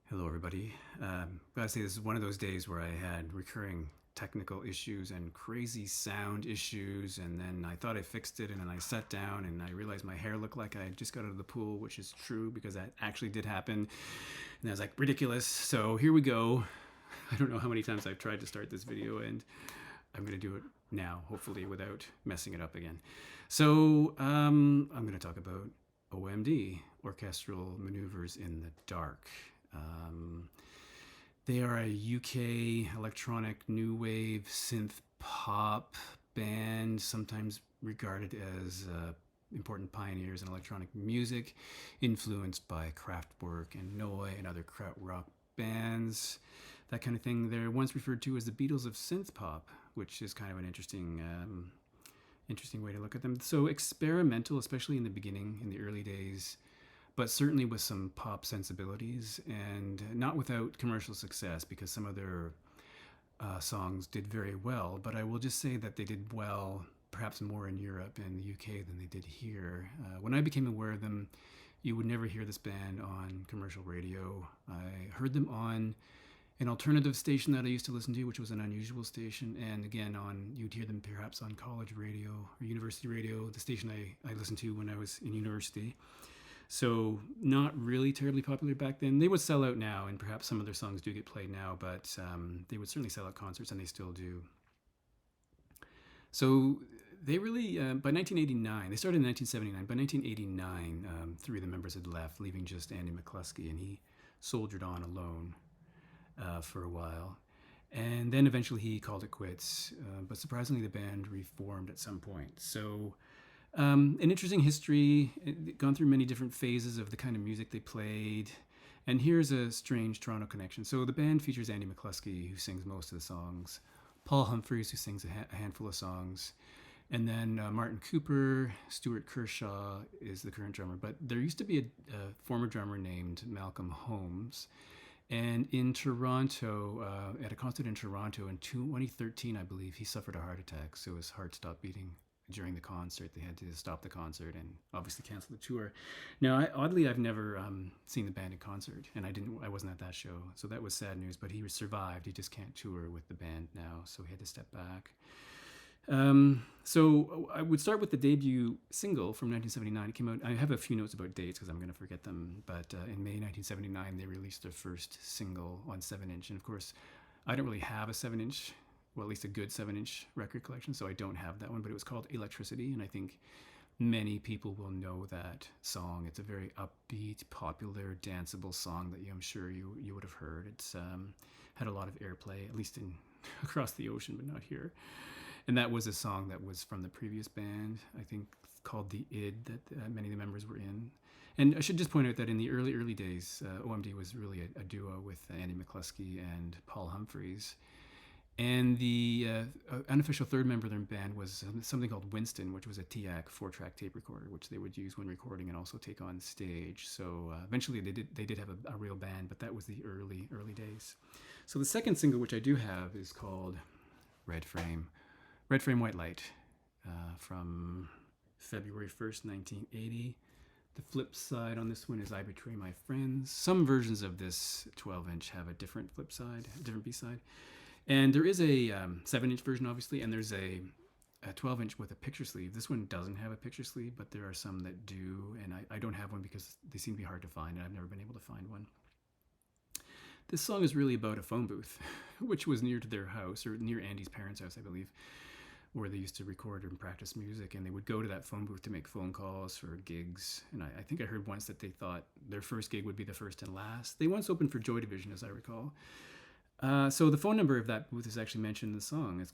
Hello, everybody. Gotta say, this is one of those days where I had recurring technical issues and crazy sound issues, and then I thought I fixed it, and then I sat down and I realized my hair looked like I just got out of the pool, which is true because that actually did happen. And I was like, ridiculous. So here we go. I don't know how many times I've tried to start this video, and I'm gonna do it now, hopefully without messing it up again. So I'm gonna talk about OMD, Orchestral Maneuvers in the Dark. Um, they are a UK electronic new wave synth pop band, sometimes regarded as important pioneers in electronic music, influenced by Kraftwerk and Noi and other krautrock bands, that kind of thing. They're once referred to as the Beatles of synth pop, which is kind of an interesting way to look at them. So experimental, especially in the beginning, in the early days, but certainly with some pop sensibilities, and not without commercial success because some of their songs did very well. But I will just say that they did well, perhaps more in Europe and the UK than they did here. When I became aware of them, you would never hear this band on commercial radio. I heard them on an alternative station that I used to listen to, which was an unusual station, and again you'd hear them perhaps on college radio or university radio, the station I listened to when I was in university. So not really terribly popular back then. They would sell out now, and perhaps some of their songs do get played now, but they would certainly sell out concerts, and they still do. So they really, by 1989, they started in 1979. By 1989, three of the members had left, leaving just Andy McCluskey, and he soldiered on alone for a while. And then eventually he called it quits. But surprisingly, the band reformed at some point. So an interesting history, gone through many different phases of the kind of music they played. And here's a strange Toronto connection. So the band features Andy McCluskey, who sings most of the songs, Paul Humphreys, who sings a handful of songs, and then Martin Cooper, Stuart Kershaw is the current drummer. But there used to be a former drummer named Malcolm Holmes. And in Toronto, at a concert in Toronto in 2013, I believe, he suffered a heart attack. So his heart stopped beating during the concert. They had to stop the concert and obviously cancel the tour. Now, oddly, I've never seen the band in concert, and I wasn't at that show, so that was sad news. But he survived. He just can't tour with the band now, so he had to step back. So I would start with the debut single from 1979. It came out. I have a few notes about dates because I'm going to forget them. But in May 1979, they released their first single on 7-inch, and of course, I don't really have a 7-inch, well, at least a good 7-inch record collection, so I don't have that one. But it was called Electricity, and I think many people will know that song. It's a very upbeat, popular, danceable song that I'm sure you would have heard. It's had a lot of airplay, at least in across the ocean, but not here. And that was a song that was from the previous band, I think called The Id, that many of the members were in. And I should just point out that in the early days, OMD was really a duo with Andy McCluskey and Paul Humphreys. And the unofficial third member of their band was something called Winston, which was a TIAC 4-track tape recorder, which they would use when recording and also take on stage. So eventually they did have a real band, but that was the early days. So the second single, which I do have, is called Red Frame White Light, from February 1st, 1980. The flip side on this one is I Betray My Friends. Some versions of this 12-inch have a different flip side, a different B-side. And there is a 7-inch version, obviously, and there's a 12-inch with a picture sleeve. This one doesn't have a picture sleeve, but there are some that do, and I don't have one because they seem to be hard to find, and I've never been able to find one. This song is really about a phone booth, which was near to their house, or near Andy's parents' house, I believe, where they used to record and practice music, and they would go to that phone booth to make phone calls for gigs. And I think I heard once that they thought their first gig would be the first and last. They once opened for Joy Division, as I recall. So the phone number of that booth is actually mentioned in the song. It's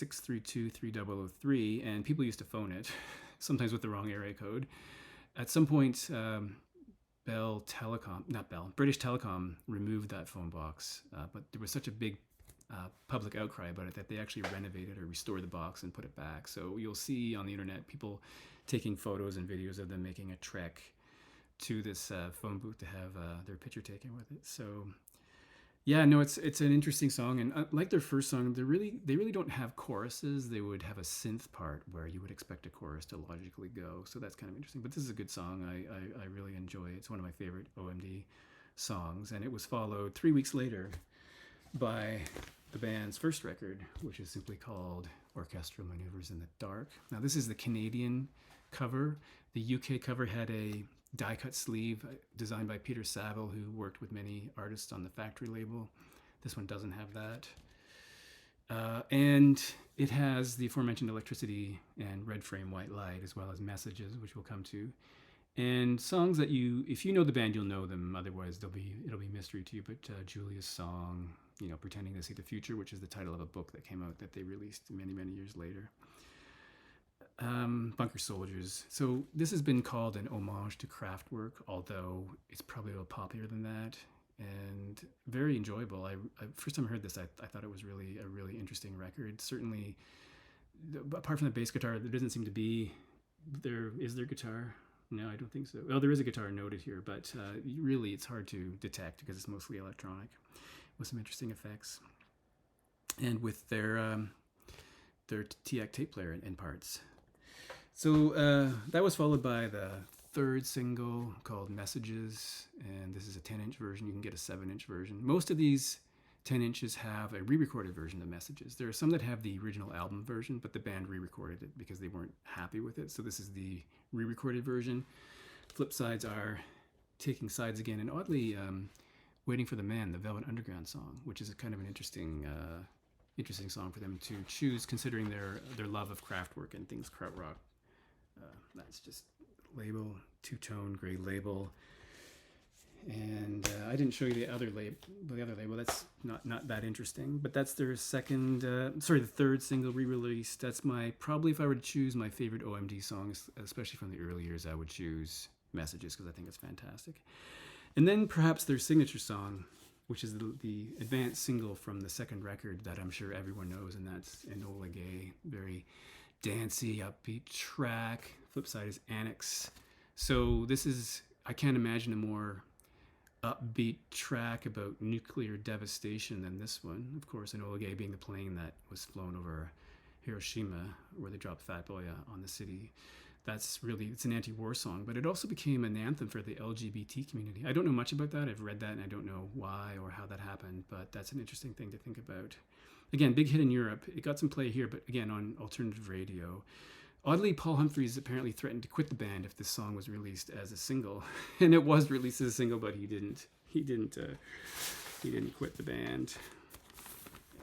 632-3003, and people used to phone it, sometimes with the wrong area code. At some point, British Telecom removed that phone box, but there was such a big public outcry about it that they actually renovated or restored the box and put it back. So you'll see on the internet people taking photos and videos of them making a trek to this phone booth to have their picture taken with it. So yeah, no, it's an interesting song, and like their first song, they really don't have choruses. They would have a synth part where you would expect a chorus to logically go. So that's kind of interesting. But this is a good song. I really enjoy it. It's one of my favorite OMD songs, and it was followed 3 weeks later by the band's first record, which is simply called Orchestral Manoeuvres in the Dark. Now, this is the Canadian cover. The UK cover had a die-cut sleeve designed by Peter Saville, who worked with many artists on the Factory label. This one doesn't have that. And it has the aforementioned electricity and red frame white light, as well as messages, which we'll come to. And songs that if you know the band, you'll know them. Otherwise, it'll be mystery to you. But Julia's song, Pretending to See the Future, which is the title of a book that came out that they released many, many years later. Bunker Soldiers. So this has been called an homage to Kraftwerk, although it's probably a little poppier than that, and very enjoyable. I first time I heard this, I thought it was really a really interesting record. Certainly, apart from the bass guitar, there doesn't seem to be there. Is there guitar? No, I don't think so. Well, there is a guitar noted here, but really it's hard to detect because it's mostly electronic with some interesting effects. And with their TX tape player in parts. So that was followed by the third single called Messages, and this is a 10-inch version. You can get a 7-inch version. Most of these 10 inches have a re-recorded version of Messages. There are some that have the original album version, but the band re-recorded it because they weren't happy with it. So this is the re-recorded version. Flip sides are Taking Sides Again, and oddly, Waiting for the Man, the Velvet Underground song, which is a kind of an interesting song for them to choose, considering their love of Kraftwerk and things krautrock. That's just label, two-tone gray label. And I didn't show you the other label. That's not that interesting. But that's their the third single re-release. That's probably, if I were to choose my favorite OMD songs, especially from the early years, I would choose Messages because I think it's fantastic. And then perhaps their signature song, which is the advanced single from the second record that I'm sure everyone knows, and that's Enola Gay. Very dancey, upbeat track. Flip side is Annex. So I can't imagine a more upbeat track about nuclear devastation than this one. Of course, Enola Gay being the plane that was flown over Hiroshima, where they dropped Fat Boy on the city. It's an anti-war song, but it also became an anthem for the LGBT community. I don't know much about that. I've read that, and I don't know why or how that happened, but that's an interesting thing to think about. Again, big hit in Europe. It got some play here, but again, on alternative radio. Oddly, Paul Humphries apparently threatened to quit the band if this song was released as a single, and it was released as a single, but he didn't quit the band.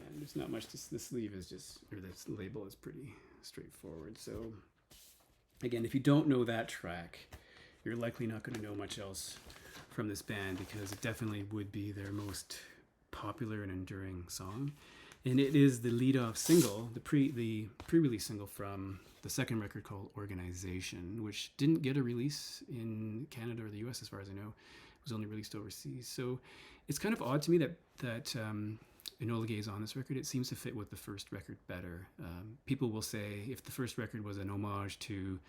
And there's not much. The sleeve is this label is pretty straightforward. So, again, if you don't know that track, you're likely not going to know much else from this band because it definitely would be their most popular and enduring song. And it is the lead-off single, the pre-release single from the second record called Organization, which didn't get a release in Canada or the US as far as I know. It was only released overseas. So it's kind of odd to me that Enola Gay is on this record. It seems to fit with the first record better. People will say if the first record was an homage to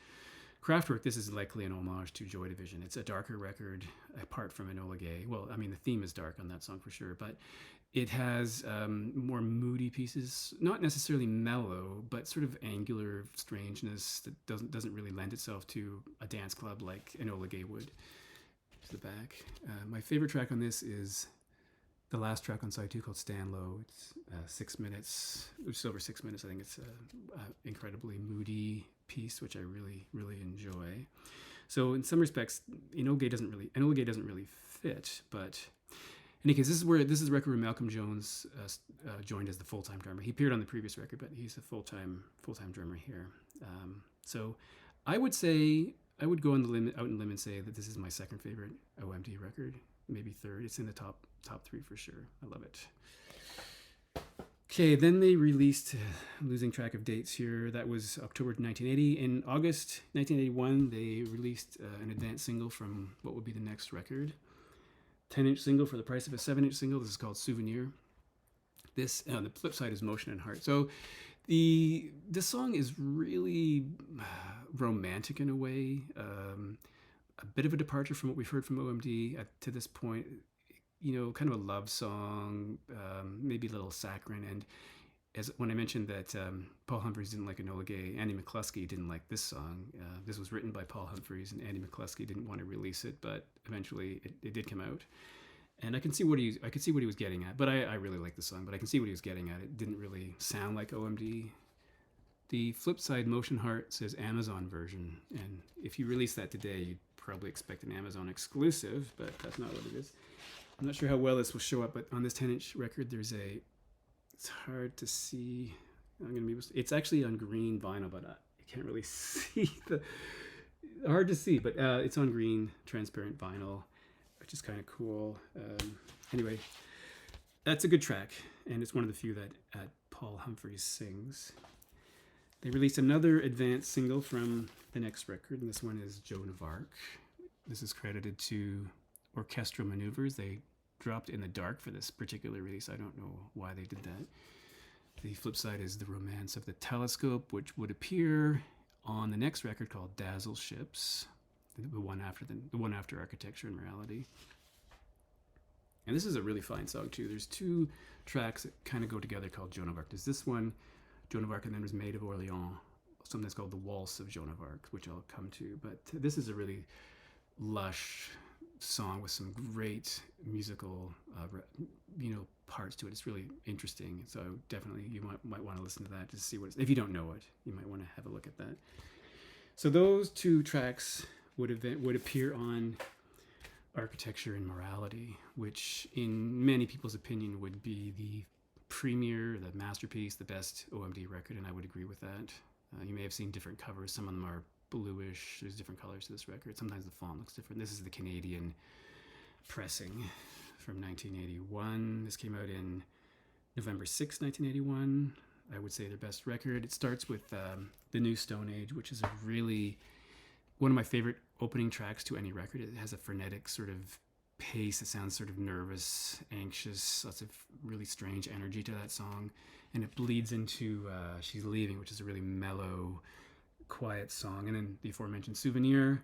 Kraftwerk, this is likely an homage to Joy Division. It's a darker record apart from Enola Gay. Well, I mean, the theme is dark on that song for sure, but it has more moody pieces, not necessarily mellow, but sort of angular strangeness that doesn't really lend itself to a dance club like Enola Gay would. To the back. My favorite track on this is the last track on side 2 called Stand Low. It's 6 minutes, which is over 6 minutes. I think it's an incredibly moody piece, which I really, really enjoy. So in some respects, Enola Gay doesn't really fit, but in any case, this is the record where Malcolm Jones joined as the full-time drummer. He appeared on the previous record, but he's a full-time drummer here. So I would go out on limb and say that this is my second favorite OMD record, maybe third. It's in the top 3 for sure. I love it. Okay, then they released, losing track of dates here, that was October 1980. In August 1981, they released an advanced single from what would be the next record. 10-inch single for the price of a 7-inch single. This is called Souvenir. This, the flip side is Motion and Heart. So this song is really romantic in a way, a bit of a departure from what we've heard from OMD to this point. Kind of a love song, maybe a little saccharine. And when I mentioned that Paul Humphries didn't like Enola Gay, Andy McCluskey didn't like this song. This was written by Paul Humphries, and Andy McCluskey didn't want to release it, but eventually it did come out. And I can see what he was getting at. But I really like the song. But I can see what he was getting at. It didn't really sound like OMD. The flip side, Motion Heart, says Amazon version. And if you release that today, you'd probably expect an Amazon exclusive, but that's not what it is. I'm not sure how well this will show up, but on this 10-inch record, it's hard to see. It's actually on green vinyl, but I can't really see hard to see, but it's on green transparent vinyl, which is kind of cool. Anyway, that's a good track, and it's one of the few that Paul Humphreys sings. They released another advanced single from the next record, and this one is Joan of Arc. This is credited to Orchestral Manoeuvres. They dropped In the Dark for this particular release. I don't know why they did that. The flip side is The Romance of the Telescope, which would appear on the next record called Dazzle Ships, the one after Architecture and Morality. And this is a really fine song too. There's two tracks that kind of go together called Joan of Arc. There's this one, Joan of Arc, and then there's Maid of Orleans, something that's called The Waltz of Joan of Arc, which I'll come to. But this is a really lush song with some great musical parts to it. It's really interesting, so definitely you might want to listen to that to see if you don't know it, you might want to have a look at that. So those two tracks would appear on Architecture and Morality, which in many people's opinion would be the premier, the masterpiece, the best OMD record, and I would agree with that. You may have seen different covers. Some of them are bluish. There's different colors to this record. Sometimes the font looks different. This is the Canadian pressing from 1981. This came out in November 6, 1981. I would say their best record. It starts with The New Stone Age, which is one of my favorite opening tracks to any record. It has a frenetic sort of pace. It sounds sort of nervous, anxious, lots of really strange energy to that song. And it bleeds into She's Leaving, which is a really mellow, quiet song. And then the aforementioned Souvenir,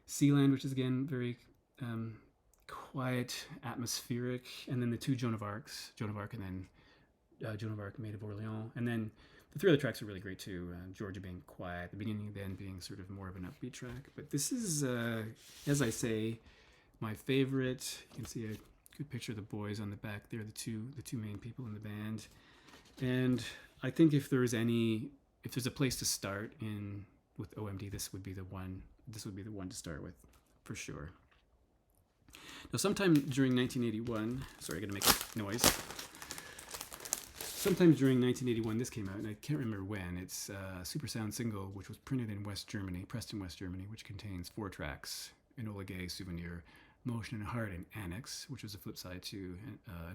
Sealand, which is again very quiet, atmospheric. And then the two Joan of Arc, and then Joan of Arc, Maid of Orleans. And then the three other tracks are really great too. Georgia being quiet, the beginning, the end being sort of more of an upbeat track. But this is, as I say, my favorite. You can see a good picture of the boys on the back there, the two main people in the band. And I think if there's a place to start with OMD, this would be the one to start with, for sure. Now, sometime during 1981, sorry, I got to make a noise. Sometime during 1981, this came out, and I can't remember when. It's a Supersound single, which was printed in West Germany, Preston, West Germany, which contains 4 tracks: Enola Gay, Souvenir, Motion and Heart, and Annex, which was a flip side to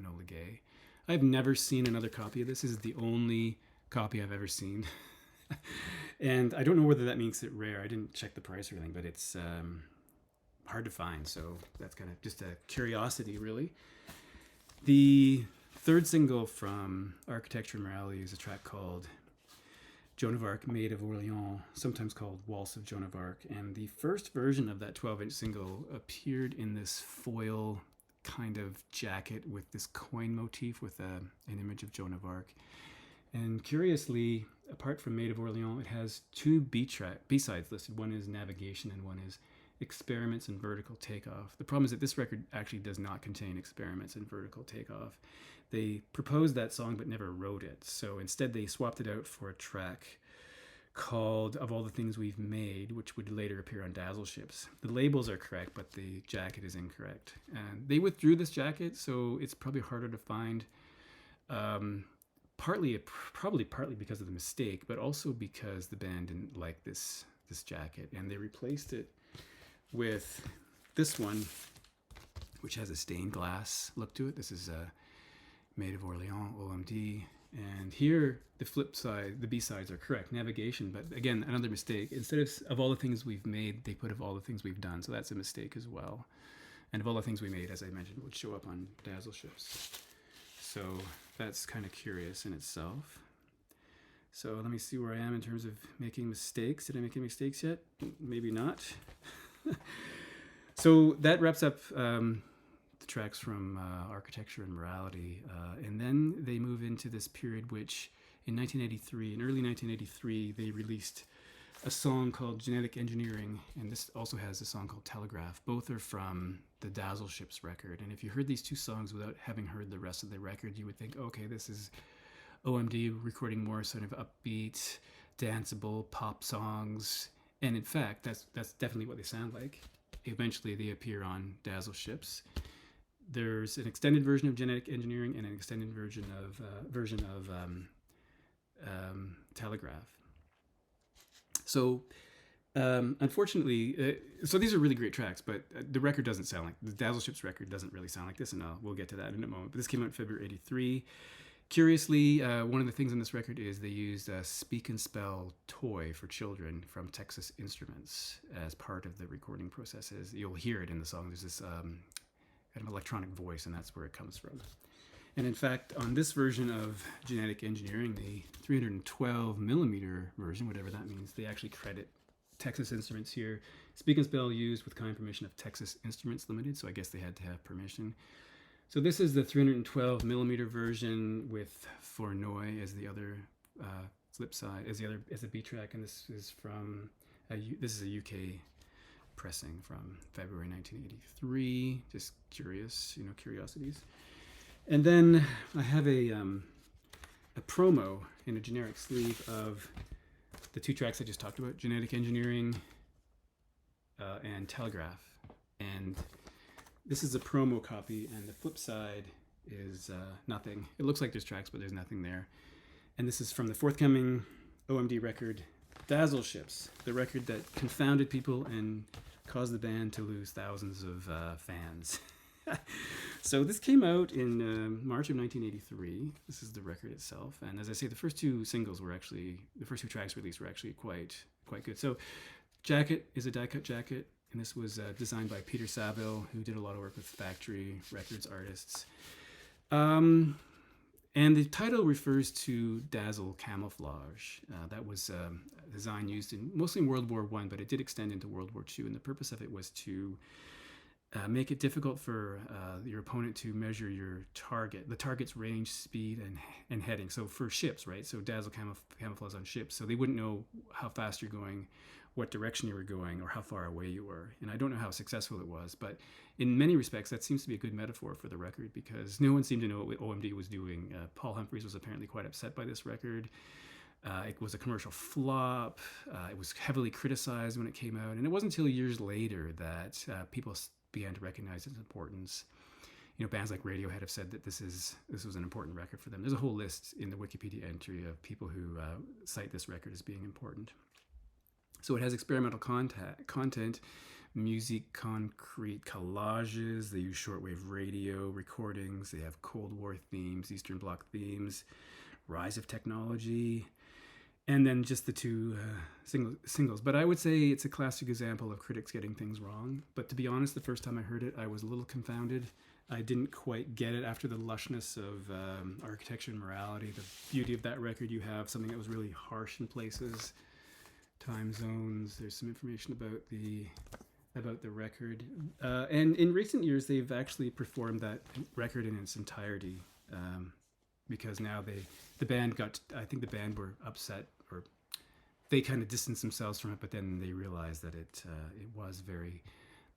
Enola Gay. I've never seen another copy of this. This is the only copy I've ever seen. And I don't know whether that makes it rare. I didn't check the price or anything, but it's hard to find. So that's kind of just a curiosity, really. The third single from Architecture and Morality is a track called Joan of Arc, Maid of Orleans, sometimes called Waltz of Joan of Arc. And the first version of that 12-inch single appeared in this foil kind of jacket with this coin motif with an image of Joan of Arc. And curiously, apart from Maid of Orleans, it has 2 B-sides listed. One is Navigation and one is Experiments and Vertical Takeoff. The problem is that this record actually does not contain Experiments and Vertical Takeoff. They proposed that song but never wrote it. So instead they swapped it out for a track called Of All the Things We've Made, which would later appear on Dazzle Ships. The labels are correct, but the jacket is incorrect. And they withdrew this jacket, so it's probably harder to find. Probably partly because of the mistake, but also because the band didn't like this jacket, and they replaced it with this one, which has a stained glass look to it. This is Maid of Orleans, OMD. And here, the flip side, the B-sides are correct, Navigation, but again, another mistake. Instead of All the Things We've Made, they put Of All the Things We've Done, so that's a mistake as well. And Of All the Things We Made, as I mentioned, would show up on Dazzle Ships. So that's kind of curious in itself. So let me see where I am in terms of making mistakes. Did I make any mistakes yet? Maybe not. So that wraps up the tracks from Architecture and Morality. And then they move into this period which in early 1983, they released a song called Genetic Engineering, and this also has a song called Telegraph. Both are from the Dazzle Ships record. And if you heard these two songs without having heard the rest of the record, you would think, okay, this is OMD recording more sort of upbeat, danceable pop songs. And in fact, that's definitely what they sound like. Eventually, they appear on Dazzle Ships. There's an extended version of Genetic Engineering and an extended version of Telegraph. So, unfortunately, so these are really great tracks, but the record doesn't sound like the Dazzle Ships record doesn't really sound like this, and we'll get to that in a moment. But this came out in February '83. Curiously, one of the things on this record is they used a Speak and Spell toy for children from Texas Instruments as part of the recording processes. You'll hear it in the song. There's this kind of electronic voice, and that's where it comes from. And in fact, on this version of Genetic Engineering, the 312 millimeter version, whatever that means, they actually credit Texas Instruments here. Speak and Spell used with kind permission of Texas Instruments Limited, so I guess they had to have permission. So this is the 312 millimeter version with Fornoy as the other flip side, as the B track, and this is from this is a UK pressing from February 1983. Just curiosities. And then I have a promo in a generic sleeve of the two tracks I just talked about, Genetic Engineering and Telegraph. And this is a promo copy, and the flip side is nothing. It looks like there's tracks, but there's nothing there. And this is from the forthcoming OMD record, Dazzle Ships, the record that confounded people and caused the band to lose thousands of fans. So this came out in March of 1983. This is the record itself, and as I say, the first two tracks released were actually quite good. So, jacket is a die-cut jacket, and this was designed by Peter Saville, who did a lot of work with Factory Records artists. And the title refers to dazzle camouflage. That was a design used mostly in World War I, but it did extend into World War II, and the purpose of it was to make it difficult for your opponent to measure the target's range, speed, and heading. So for ships, right? So dazzle camouflage on ships. So they wouldn't know how fast you're going, what direction you were going, or how far away you were. And I don't know how successful it was, but in many respects, that seems to be a good metaphor for the record because no one seemed to know what OMD was doing. Paul Humphreys was apparently quite upset by this record. It was a commercial flop. It was heavily criticized when it came out. And it wasn't until years later that people began to recognize its importance. Bands like Radiohead have said that this was an important record for them. There's a whole list in the Wikipedia entry of people who cite this record as being important. So it has experimental content, music, concrete collages. They use shortwave radio recordings. They have Cold War themes, Eastern Bloc themes, rise of technology, and then just the two singles. But I would say it's a classic example of critics getting things wrong. But to be honest, the first time I heard it, I was a little confounded. I didn't quite get it after the lushness of Architecture and Morality. The beauty of that record, you have something that was really harsh in places, time zones. There's some information about the record. And in recent years, they've actually performed that record in its entirety. Because now the band were upset, or they kind of distanced themselves from it, but then they realized that it was very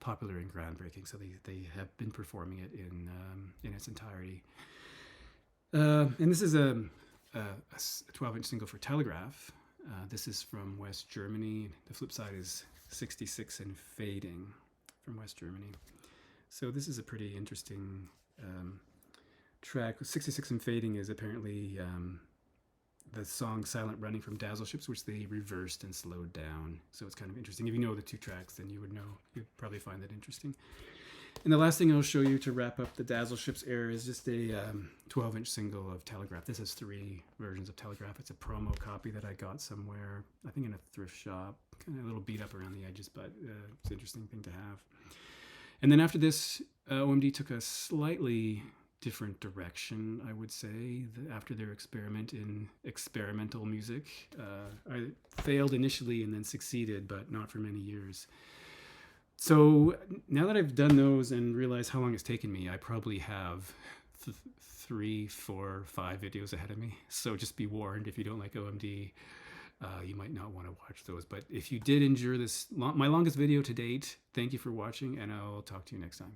popular and groundbreaking, so they have been performing it in its entirety. And this is a 12-inch single for Telegraph. This is from West Germany. The flip side is 66 and Fading from West Germany. So this is a pretty interesting track. 66 and Fading is apparently the song Silent Running from Dazzle Ships, which they reversed and slowed down. So it's kind of interesting. If you know the two tracks, then you'd probably find that interesting. And the last thing I'll show you to wrap up the Dazzle Ships era is just a 12-inch single of Telegraph. This has 3 versions of Telegraph. It's a promo copy that I got somewhere, I think in a thrift shop, kind of a little beat up around the edges, but it's an interesting thing to have. And then after this, OMD took a slightly different direction, I would say, after their experiment in experimental music. I failed initially and then succeeded, but not for many years. So now that I've done those and realized how long it's taken me, I probably have 3, 4, 5 videos ahead of me. So just be warned if you don't like OMD. you might not want to watch those. But if you did endure this, my longest video to date, thank you for watching, and I'll talk to you next time.